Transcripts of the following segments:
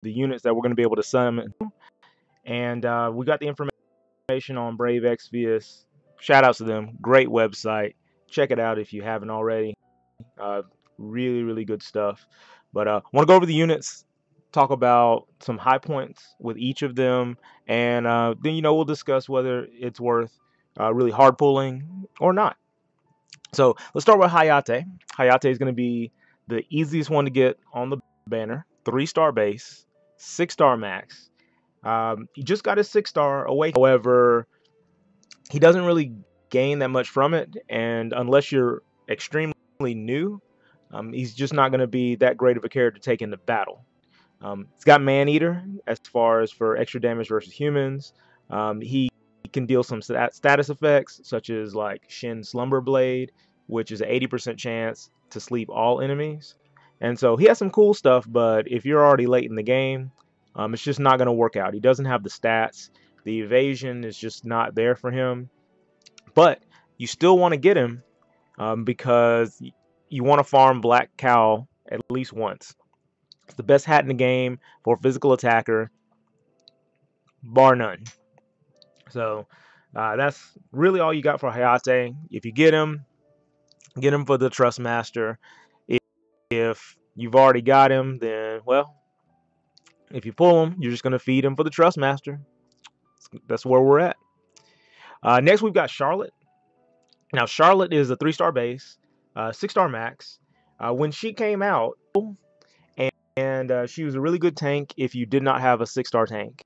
the units that we're going to be able to summon. And we got the information on Brave Exius. Shout outs to them. Great website. Check it out if you haven't already. Uh, really, really good stuff. But want to go over the units, talk about some high points with each of them, and then we'll discuss whether it's worth really hard pulling or not. So let's start with Hayate. Hayate is going to be the easiest one to get on the banner. 3-star base, 6-star max. He just got his 6-star away. However, he doesn't really gain that much from it, and unless you're extremely new, he's just not going to be that great of a character to take into battle. It's got Man-Eater as far as for extra damage versus humans. He can deal some status effects, such as like Shin Slumber Blade, which is an 80% chance to sleep all enemies. And so he has some cool stuff, but if you're already late in the game, it's just not going to work out. He doesn't have the stats. The evasion is just not there for him. But you still want to get him because you want to farm Black Cow at least once. It's the best hat in the game for a physical attacker, bar none. So that's really all you got for Hayate. If you get him for the Trust Master. If you've already got him, then, well, if you pull him, you're just going to feed him for the Trust Master. That's where we're at. Next, we've got Charlotte. Now, Charlotte is a 3-star base, 6-star max. When she came out, and she was a really good tank if you did not have a 6-star tank.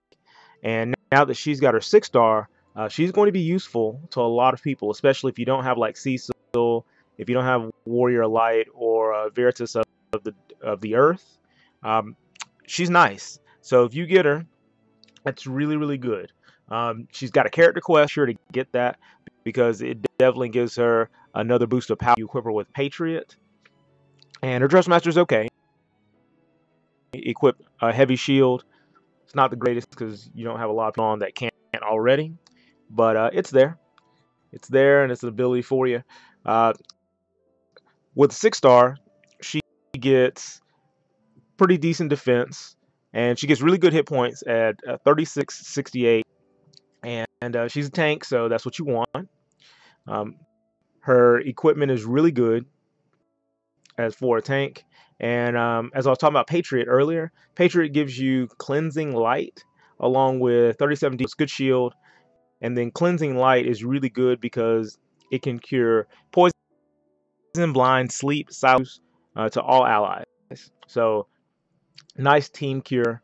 And now that she's got her 6-star, she's going to be useful to a lot of people, especially if you don't have like Cecil, if you don't have Warrior Light or Veritas of the Earth. She's nice. So if you get her, that's really, really good. She's got a character quest, sure to get that, because it definitely gives her another boost of power. You equip her with Patriot. And her Trustmaster is okay. Equip a heavy shield. It's not the greatest because you don't have a lot of people on that can't already. But it's there. It's there, and it's an ability for you. With 6-star, she gets pretty decent defense, and she gets really good hit points at 36, 68. And she's a tank, so that's what you want. Her equipment is really good as for a tank. And as I was talking about Patriot earlier, Patriot gives you Cleansing Light along with 37 good shield. And then Cleansing Light is really good because it can cure poison, blind, sleep, silence to all allies. So nice team cure.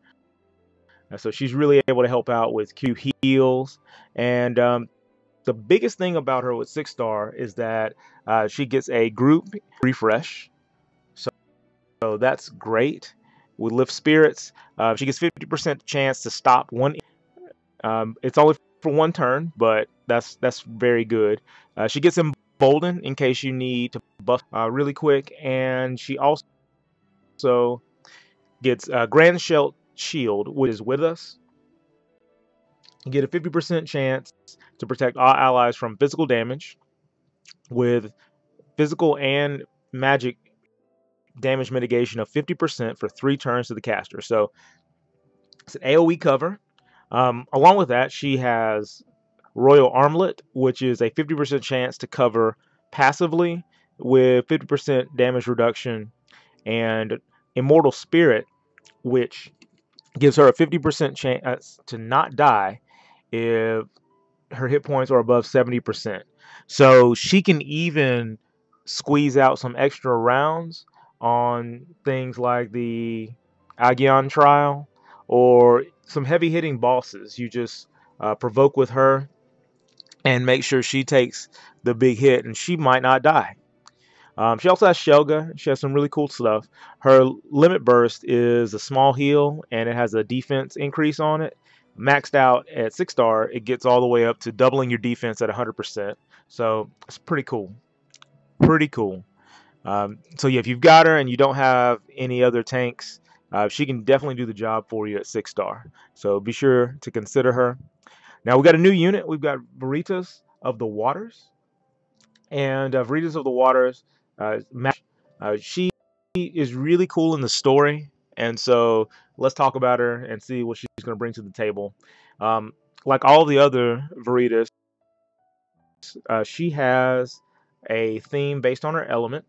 So she's really able to help out with Q heals. And the biggest thing about her with 6-star is that she gets a group refresh. So that's great. With Lift Spirits, she gets 50% chance to stop one. It's only for one turn, but that's very good. She gets Emboldened in case you need to buff really quick, and she also gets Grand Shield, which is with us. You get a 50% chance to protect all allies from physical damage, with physical and magic damage mitigation of 50% for 3 turns to the caster. So it's an AoE cover. Along with that, she has Royal Armlet, which is a 50% chance to cover passively with 50% damage reduction, and Immortal Spirit, which gives her a 50% chance to not die if her hit points are above 70%. So she can even squeeze out some extra rounds on things like the Agion trial or some heavy hitting bosses. You just provoke with her and make sure she takes the big hit, and she might not die. She also has Shelga. She has some really cool stuff. Her limit burst is a small heal, and it has a defense increase on it. Maxed out at 6-star, it gets all the way up to doubling your defense at 100%. So it's pretty cool. Pretty cool. So yeah, if you've got her and you don't have any other tanks, she can definitely do the job for you at 6-star. So be sure to consider her. Now we got a new unit. We've got Veritas of the Waters. And Veritas of the Waters, she is really cool in the story, And so let's talk about her and see what she's going to bring to the table. Um, like all the other Veritas, she has a theme based on her element.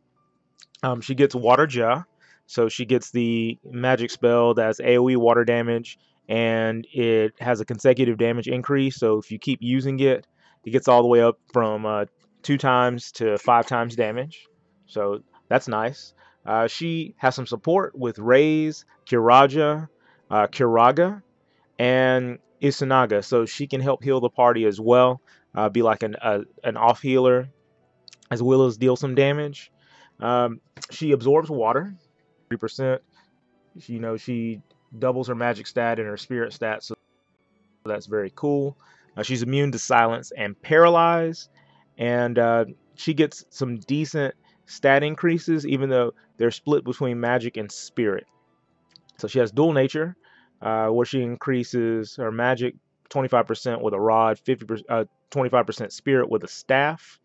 She gets Water Jaw, so she gets the magic spell that's AoE water damage, and it has a consecutive damage increase. So if you keep using it, it gets all the way up from 2 times to 5 times damage. So that's nice. She has some support with Raise, Kiraga, and Isunaga, so she can help heal the party as well. Be like an off healer as well as deal some damage. Um, she absorbs water, 3%. She doubles her magic stat and her spirit stat, so that's very cool. She's immune to silence and paralyze, and she gets some decent stat increases, even though they're split between magic and spirit. So she has dual nature, where she increases her magic 25% with a rod, 25% spirit with a staff,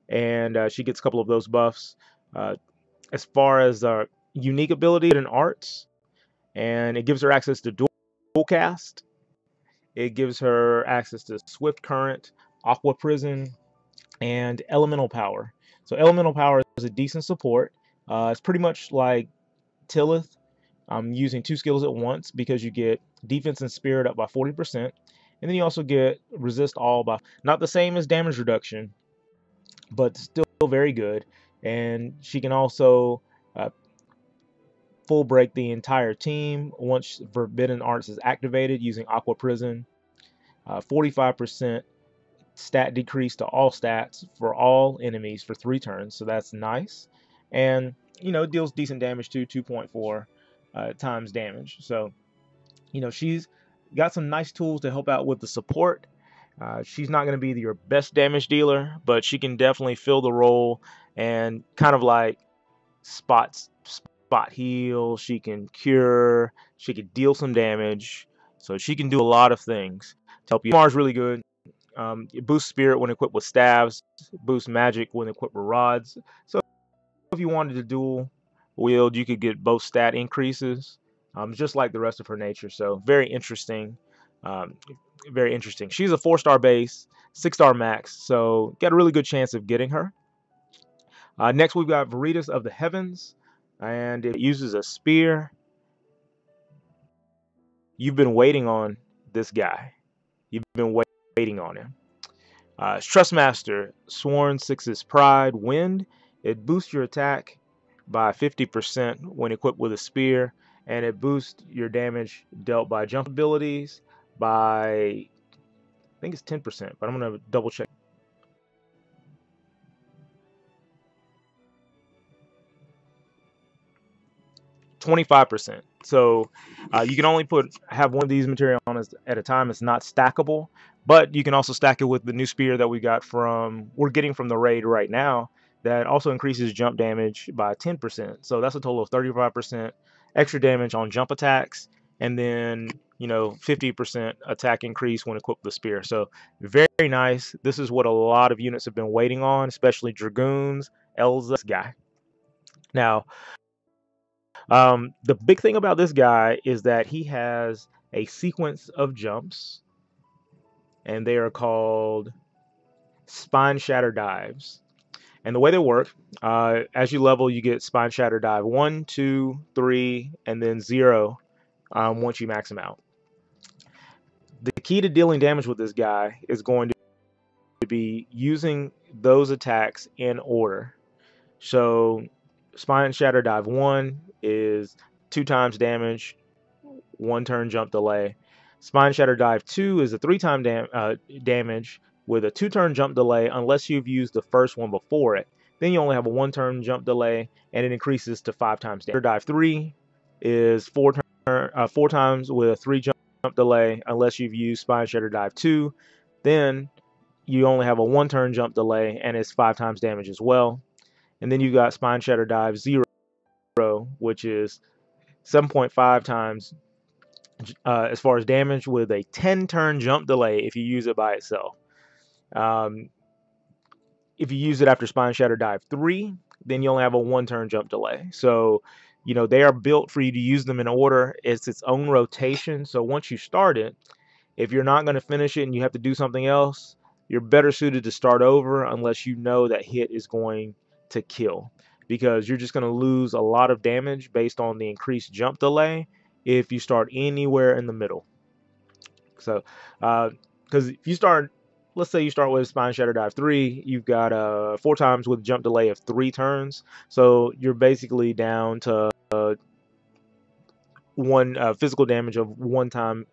and she gets a couple of those buffs. Uh, as far as unique ability and arts, and it gives her access to dual cast. It gives her access to swift current, aqua prison, and elemental power. So elemental power is a decent support. It's pretty much like Tillith. I'm using 2 skills at once because you get defense and spirit up by 40%, and then you also get resist all by not the same as damage reduction, but still very good. And she can also uh, full break the entire team once Forbidden Arts is activated using Aqua Prison. 45% stat decrease to all stats for all enemies for 3 turns, so that's nice. And it deals decent damage too, 2.4 times damage. So she's got some nice tools to help out with the support. She's not going to be your best damage dealer, but she can definitely fill the role and kind of like spot heal. She can cure. She can deal some damage. So she can do a lot of things to help you. Mars really good. It boosts spirit when equipped with staves. Boosts magic when equipped with rods. So if you wanted to dual wield, you could get both stat increases, just like the rest of her nature. So very interesting. Um, very interesting. She's a 4-star base, 6-star max. So got a really good chance of getting her. Next, we've got Veritas of the Heavens, and it uses a spear. You've been waiting on this guy. You've been waiting on him. Trustmaster, Sworn 6's Pride, Wind. It boosts your attack by 50% when equipped with a spear, and it boosts your damage dealt by jump abilities by, I think it's 10%, but I'm going to double check. 25%. So you can only have one of these materials at a time. It's not stackable, but you can also stack it with the new spear that we're getting from the raid right now. That also increases jump damage by 10%. So that's a total of 35% extra damage on jump attacks, and then 50% attack increase when equipped with the spear. So very nice. This is what a lot of units have been waiting on, especially dragoons. Elza's guy. Now, the big thing about this guy is that he has a sequence of jumps, and they are called Spine Shatter Dives. And the way they work, as you level, you get Spine Shatter Dive 1, 2, 3, and then 0 once you max him out. The key to dealing damage with this guy is going to be using those attacks in order. So Spine Shatter Dive 1 is 2 times damage, 1 turn jump delay. Spine Shatter Dive 2 is a 3-time damage with a 2-turn jump delay unless you've used the first one before it. Then you only have a 1-turn jump delay, and it increases to 5 times damage. Dive 3 is 4 times with a 3 jump delay unless you've used Spine Shatter Dive 2. Then you only have a 1-turn jump delay, and it's 5 times damage as well. And then you got Spine Shatter Dive 0, which is 7.5 times as far as damage with a 10-turn jump delay if you use it by itself. If you use it after Spine Shatter Dive 3, then you only have a 1-turn jump delay. So You know, they are built for you to use them in order. It's its own rotation. So once you start it, if you're not going to finish it and you have to do something else, you're better suited to start over unless you know that hit is going to kill, because you're just going to lose a lot of damage based on the increased jump delay if you start anywhere in the middle. So, because if you start, let's say you start with Spine Shatter Dive 3, you've got 4 times with jump delay of 3 turns. So you're basically down to one physical damage of 1 time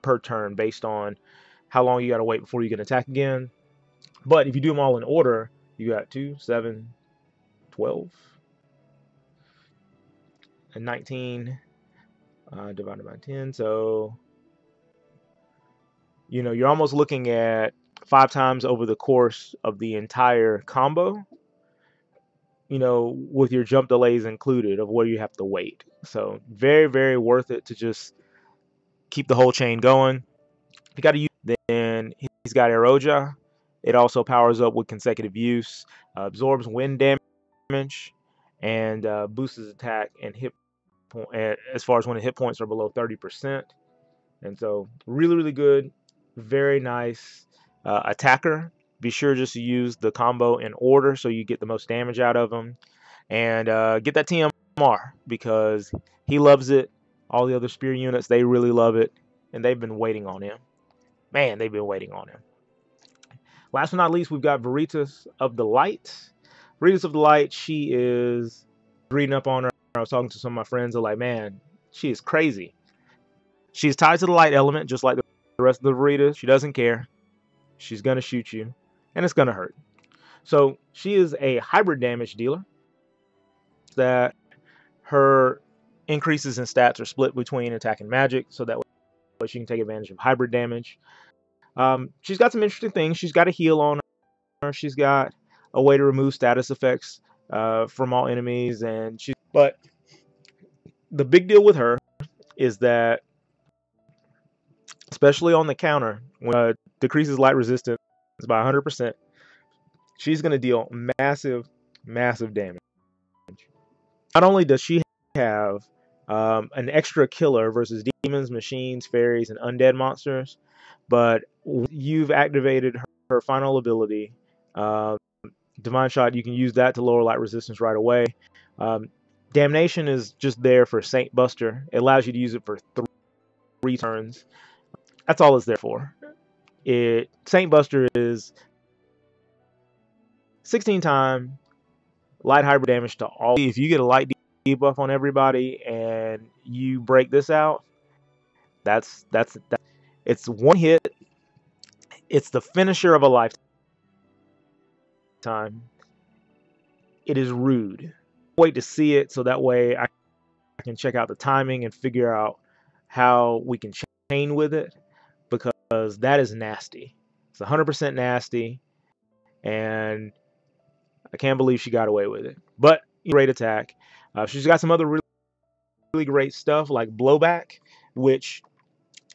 per turn based on how long you got to wait before you can attack again. But if you do them all in order, you got 2, 7, 12, and 19 divided by 10. So, you know, you're almost looking at 5 times over the course of the entire combo, you know, with your jump delays included of where you have to wait. So very, very worth it to just keep the whole chain going. If you got to use, then he's got Eroja. It also powers up with consecutive use, absorbs wind damage, and boosts his attack and hit point as far as when the hit points are below 30%. And so really, really good, very nice attacker. Be sure just to use the combo in order so you get the most damage out of him. And get that TMR because he loves it. All the other spear units, they really love it. And they've been waiting on him. Man, they've been waiting on him. Last but not least, we've got Veritas of the Light. Veritas of the Light, she is reading up on her. I was talking to some of my friends. They're like, man, she is crazy. She's tied to the light element, just like the rest of the Veritas. She doesn't care. She's going to shoot you, and it's going to hurt. So she is a hybrid damage dealer. That her increases in stats are split between attack and magic, so that way she can take advantage of hybrid damage. She's got some interesting things. She's got a heal on her. She's got a way to remove status effects from all enemies, but the big deal with her is that, especially on the counter, when decreases light resistance by 100%, she's going to deal massive, massive damage. Not only does she have an extra killer versus demons, machines, fairies, and undead monsters, but you've activated her final ability, Divine Shot. You can use that to lower light resistance right away. Damnation is just there for Saint Buster. It allows you to use it for 3 turns. That's all it's there for. Saint Buster is 16 times light hybrid damage to all. If you get a light debuff on everybody and you break this out, that's it's one hit. It's the finisher of a lifetime. It is rude. Wait to see it so that way I can check out the timing and figure out how we can chain with it, because that is nasty. It's 100% nasty, and I can't believe she got away with it. But great attack. She's got some other really great stuff like Blowback, which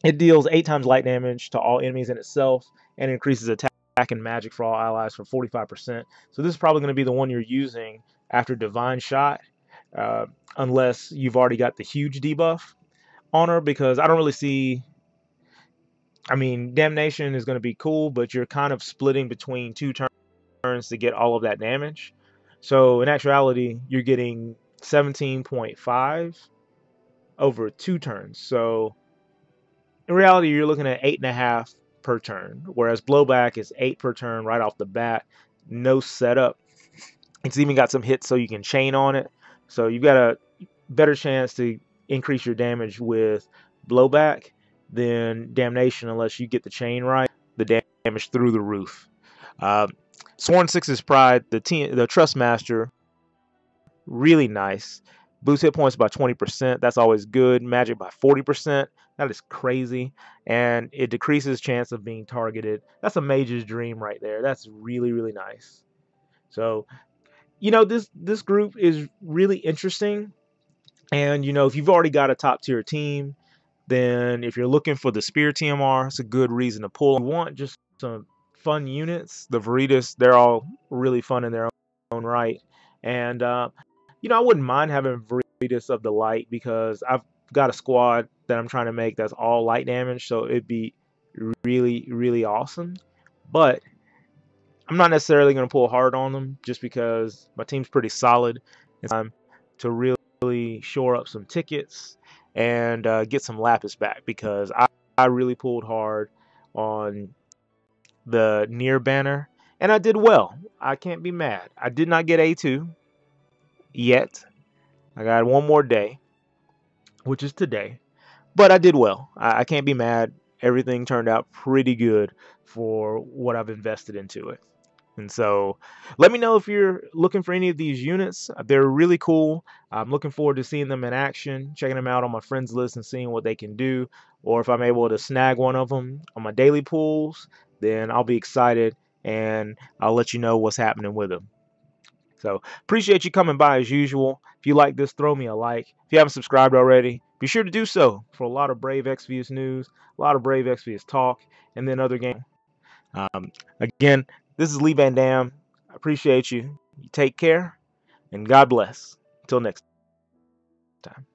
it deals 8 times light damage to all enemies in itself and increases attack and magic for all allies for 45%. So this is probably going to be the one you're using after Divine Shot, unless you've already got the huge debuff on her, because I don't really see... I mean, Damnation is going to be cool, but you're kind of splitting between 2 turns to get all of that damage. So in actuality, you're getting 17.5 over 2 turns. So in reality, you're looking at 8.5 per turn, whereas Blowback is 8 per turn right off the bat. No setup. It's even got some hits so you can chain on it. So you've got a better chance to increase your damage with Blowback than Damnation, unless you get the chain right. The damage through the roof. Sworn Six's Pride, the Trust Master, really nice. Boosts hit points by 20%. That's always good. Magic by 40%. That is crazy. And it decreases chance of being targeted. That's a mage's dream right there. That's really, really nice. So, you know, this group is really interesting. And, you know, if you've already got a top tier team, then if you're looking for the Spear TMR, it's a good reason to pull. If you want just some fun units, the Veritas, they're all really fun in their own right. And, you know, I wouldn't mind having greatest of the light because I've got a squad that I'm trying to make that's all light damage, so it'd be really, really awesome. But I'm not necessarily going to pull hard on them just because my team's pretty solid. It's time to really shore up some tickets and get some lapis back because I really pulled hard on the near banner and I did well. I can't be mad. I did not get A2 yet. I got one more day, which is today. But I did well. I can't be mad. Everything turned out pretty good for what I've invested into it. And so let me know if you're looking for any of these units. They're really cool. I'm looking forward to seeing them in action, checking them out on my friends list and seeing what they can do. Or if I'm able to snag one of them on my daily pools, then I'll be excited and I'll let you know what's happening with them. So appreciate you coming by as usual. If you like this, throw me a like. If you haven't subscribed already, be sure to do so for a lot of Brave Exius news, a lot of Brave Exius talk, and then other games. Again, this is Lee Van Dam. I appreciate you. You take care, and God bless. Until next time.